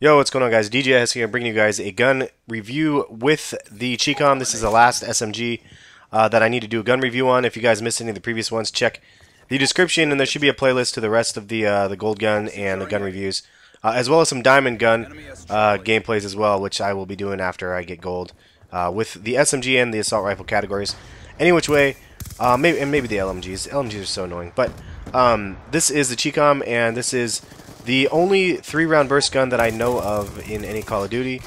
Yo, what's going on, guys? DJS here, bringing you guys a gun review with the Chicom. This is the last SMG that I need to do a gun review on. If you guys missed any of the previous ones, check the description, and there should be a playlist to the rest of the gold gun and the gun reviews, as well as some diamond gun gameplays as well, which I will be doing after I get gold with the SMG and the assault rifle categories. Any which way, maybe the LMGs. LMGs are so annoying, but this is the Chicom, and this is the only 3-round burst gun that I know of in any Call of Duty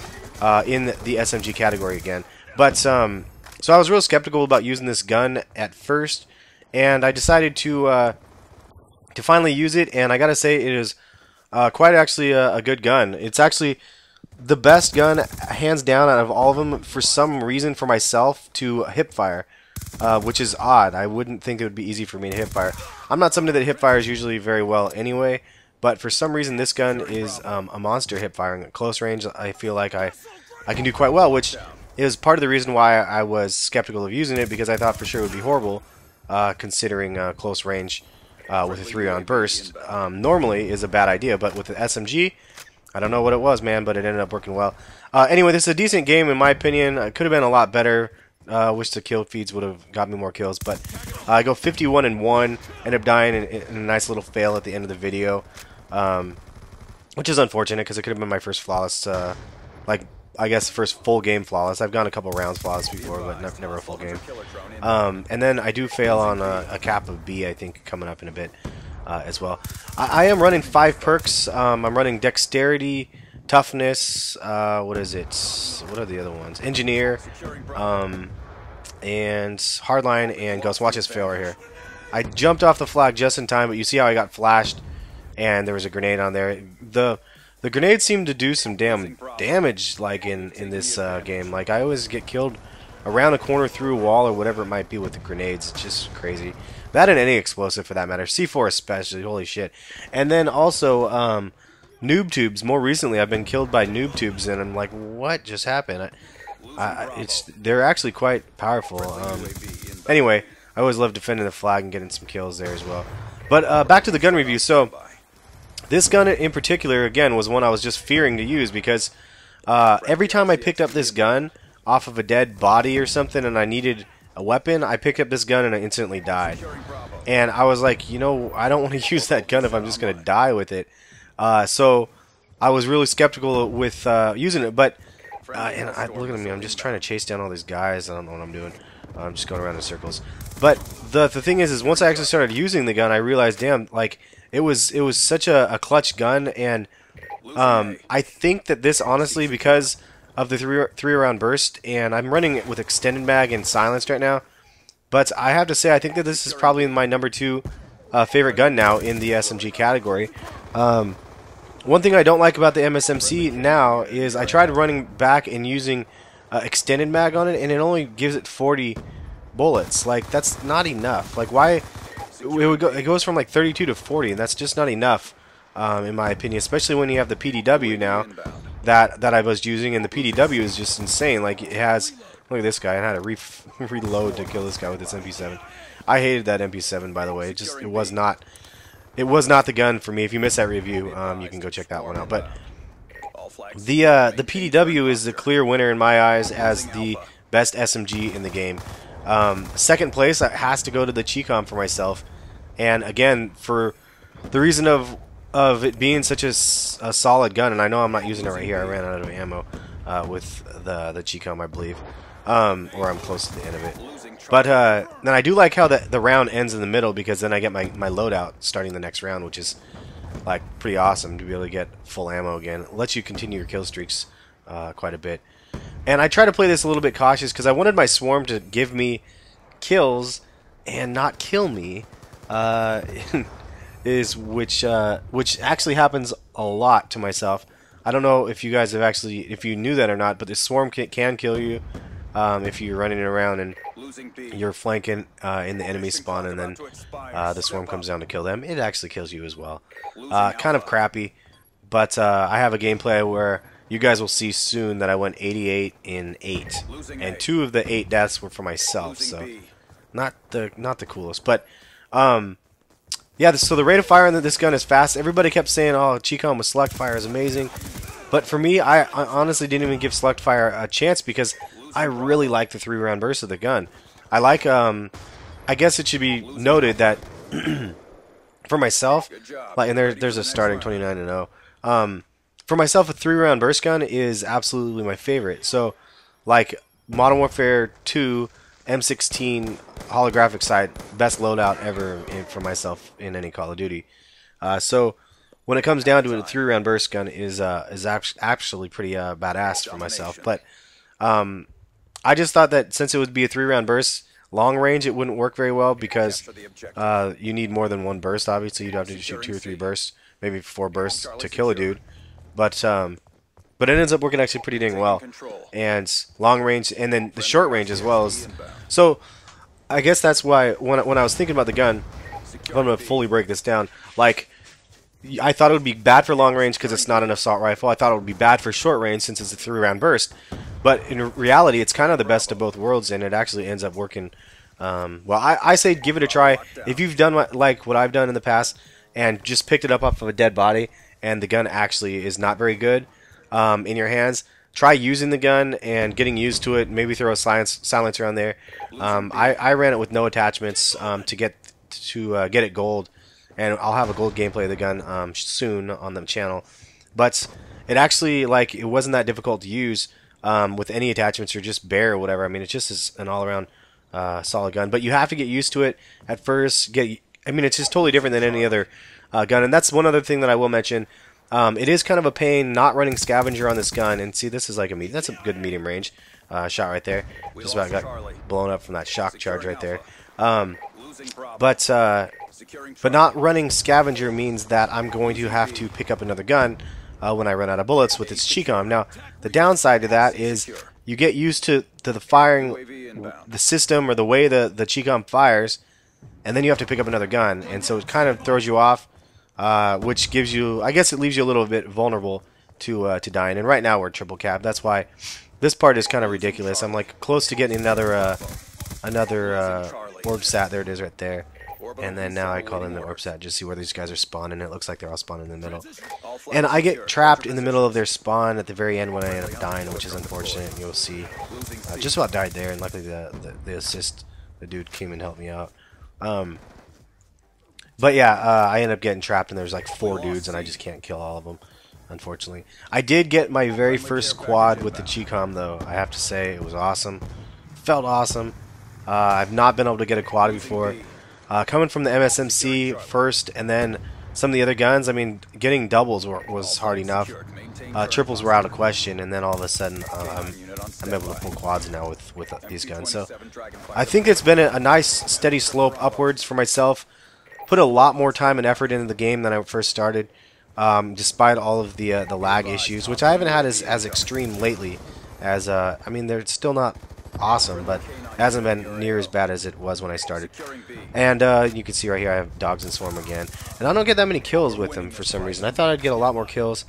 in the SMG category again. But so I was real skeptical about using this gun at first, and I decided to finally use it. And I gotta say, it is quite actually a good gun. It's actually the best gun, hands down, out of all of them. For some reason, for myself, to hip fire, which is odd. I wouldn't think it would be easy for me to hip fire. I'm not somebody that hip fires usually very well anyway. But for some reason, this gun is a monster hip firing at close range. I feel like I can do quite well, which is part of the reason why I was skeptical of using it, because I thought for sure it would be horrible, considering close range with a 3-round burst. Normally is a bad idea, but with the SMG, I don't know what it was, man, but it ended up working well. Anyway, this is a decent game in my opinion. It could have been a lot better. Wish the kill feeds would have got me more kills, but I go 51-1. End up dying in a nice little fail at the end of the video. Which is unfortunate, because it could have been my first flawless, I guess first full game flawless. I've gone a couple rounds flawless before, but never a full game. And then I do fail on a cap of B, I think, coming up in a bit as well. I am running 5 perks. I'm running Dexterity, Toughness, what is it? What are the other ones? Engineer, and Hardline, and Ghost. Watch this fail right here. I jumped off the flag just in time, but you see how I got flashed? And there was a grenade on there. The grenade seemed to do some damn damage, like in this game. Like, I always get killed around a corner, through a wall, or whatever it might be with the grenades. It's just crazy. That and any explosive for that matter. C4 especially. Holy shit. And then also noob tubes. More recently, I've been killed by noob tubes, and I'm like, what just happened? They're actually quite powerful. Anyway, I always love defending the flag and getting some kills there as well. But back to the gun review. So this gun in particular, again, was one I was just fearing to use, because every time I picked up this gun off of a dead body or something and I needed a weapon, I picked up this gun and I instantly died. And I was like, you know, I don't want to use that gun if I'm just going to die with it. So I was really skeptical with using it. But look at me, I'm just trying to chase down all these guys. I don't know what I'm doing. I'm just going around in circles. But the thing is once I actually started using the gun, I realized, damn, like, it was such a clutch gun. And I think that this, honestly, because of the 3-round burst, and I'm running it with extended mag and silenced right now, but I have to say, I think that this is probably my number 2 favorite gun now in the SMG category. One thing I don't like about the MSMC now is I tried running back and using extended mag on it, and it only gives it 40 bullets. Like, that's not enough. Like, why? It goes from like 32 to 40, and that's just not enough, in my opinion. Especially when you have the PDW now that I was using, and the PDW is just insane. Like, it has, look at this guy. I had to reload to kill this guy with this MP7. I hated that MP7, by the way. It was not the gun for me. If you missed that review, you can go check that one out. But the PDW is the clear winner in my eyes as the best SMG in the game. Second place has to go to the Chicom for myself, and again, for the reason of it being such a solid gun. And I know I'm not using it right here. I ran out of ammo with the Chicom, I believe, or I'm close to the end of it. But then I do like how the round ends in the middle, because then I get my loadout starting the next round, which is like pretty awesome to be able to get full ammo again. It lets you continue your kill streaks quite a bit. And I try to play this a little bit cautious, because I wanted my swarm to give me kills and not kill me, which actually happens a lot to myself. I don't know if you guys have if you knew that or not, but the swarm can kill you if you're running around and you're flanking in the enemy spawn, and then the swarm comes down to kill them. It actually kills you as well. Kind of crappy, but I have a gameplay where you guys will see soon that I went 88 in 8, and 2 of the 8 deaths were for myself, so not the coolest. But yeah, so the rate of fire on this gun is fast. Everybody kept saying, oh, Chicom with select fire is amazing. But for me, I honestly didn't even give select fire a chance because I really like the 3-round burst of the gun. I like, I guess it should be noted that for myself, like, and there's a starting 29-0. For myself, a 3-round burst gun is absolutely my favorite. So, like, Modern Warfare 2 M16 holographic sight, best loadout ever for myself in any Call of Duty. So when it comes down to it, a 3-round burst gun is actually pretty badass for myself. But I just thought that since it would be a 3-round burst, long range it wouldn't work very well because you need more than one burst. Obviously, you'd have to shoot 2 or 3 bursts, maybe 4 bursts to kill a dude. But it ends up working actually pretty dang well. And long range, and then the short range as well. So I guess that's why when I was thinking about the gun, I'm gonna fully break this down. Like, I thought it would be bad for long range because it's not an assault rifle. I thought it would be bad for short range since it's a 3-round burst. But in reality, it's kind of the best of both worlds, and it actually ends up working. Well, I say give it a try. If you've done like what I've done in the past and just picked it up off of a dead body, and the gun actually is not very good in your hands, try using the gun and getting used to it. Maybe throw a silencer on there. I ran it with no attachments to get it gold, and I'll have a gold gameplay of the gun soon on the channel. But it actually, like, it wasn't that difficult to use with any attachments or just bare or whatever. I mean, it just is an all-around solid gun. But you have to get used to it at first. I mean, it's just totally different than any other gun. And that's one other thing that I will mention. It is kind of a pain not running scavenger on this gun. And see, this is like that's a good medium range shot right there. Just about got blown up from that shock charge right there. But not running scavenger means that I'm going to have to pick up another gun when I run out of bullets with its Chicom. Now, the downside to that is you get used to the firing, the system or the way the Chicom fires, and then you have to pick up another gun, and so it kind of throws you off, which gives you, I guess it leaves you a little bit vulnerable to dying. And right now we're triple cap. That's why this part is kind of ridiculous. I'm like close to getting another orb sat. There it is right there. And then now I call in the orb sat just see where these guys are spawning. It looks like they're all spawning in the middle. And I get trapped in the middle of their spawn at the very end when I end up dying, which is unfortunate. You'll see. Just about died there, and luckily the assist, the dude came and helped me out. But yeah, I ended up getting trapped, and there's like 4 dudes, and I just can't kill all of them, unfortunately. I did get my very first quad with the Chicom, though. I have to say, it was awesome. Felt awesome. I've not been able to get a quad before. Coming from the MSMC first, and then some of the other guns, I mean, getting doubles was hard enough. Triples were out of question, and then all of a sudden, I'm able to pull quads now with these guns. So I think it's been a nice, steady slope upwards for myself. Put a lot more time and effort into the game than I first started, despite all of the lag issues, which I haven't had as extreme lately. As I mean, they're still not awesome, but it hasn't been near as bad as it was when I started. And you can see right here I have Dogs and Swarm again, and I don't get that many kills with them for some reason. I thought I'd get a lot more kills.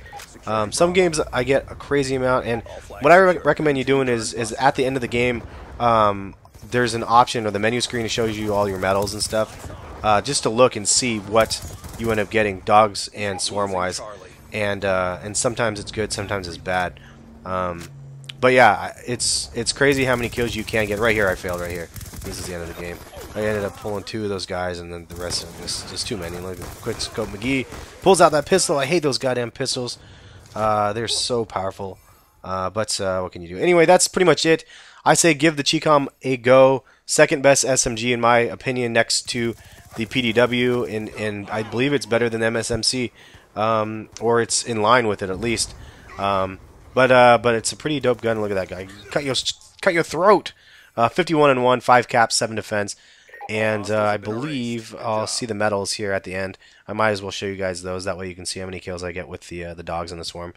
Some games I get a crazy amount, and what I recommend you doing is at the end of the game, there's an option, or the menu screen shows you all your medals and stuff, just to look and see what you end up getting, Dogs and Swarm wise, and sometimes it's good, sometimes it's bad. But yeah, it's crazy how many kills you can get. Right here, I failed right here. This is the end of the game. I ended up pulling 2 of those guys, and then the rest of them just too many. Look at quick scope. McGee pulls out that pistol. I hate those goddamn pistols. They're so powerful. But what can you do? Anyway, that's pretty much it. I say give the Chicom a go. Second best SMG in my opinion, next to the PDW, and I believe it's better than MSMC, or it's in line with it at least. But it's a pretty dope gun. Look at that guy. Cut your throat. 51-1, 5 caps, 7 defense, and I believe I'll see the medals here at the end. I might as well show you guys those. That way you can see how many kills I get with the Dogs and the Swarm.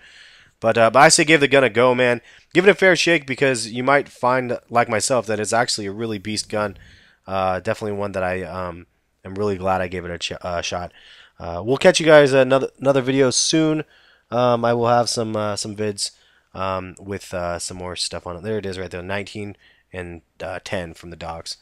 But I say give the gun a go, man. Give it a fair shake, because you might find, like myself, that it's actually a really beast gun. Definitely one that I am really glad I gave it a shot. We'll catch you guys another video soon. I will have some vids with some more stuff on it. There it is right there, 19 and 10 from the Dogs.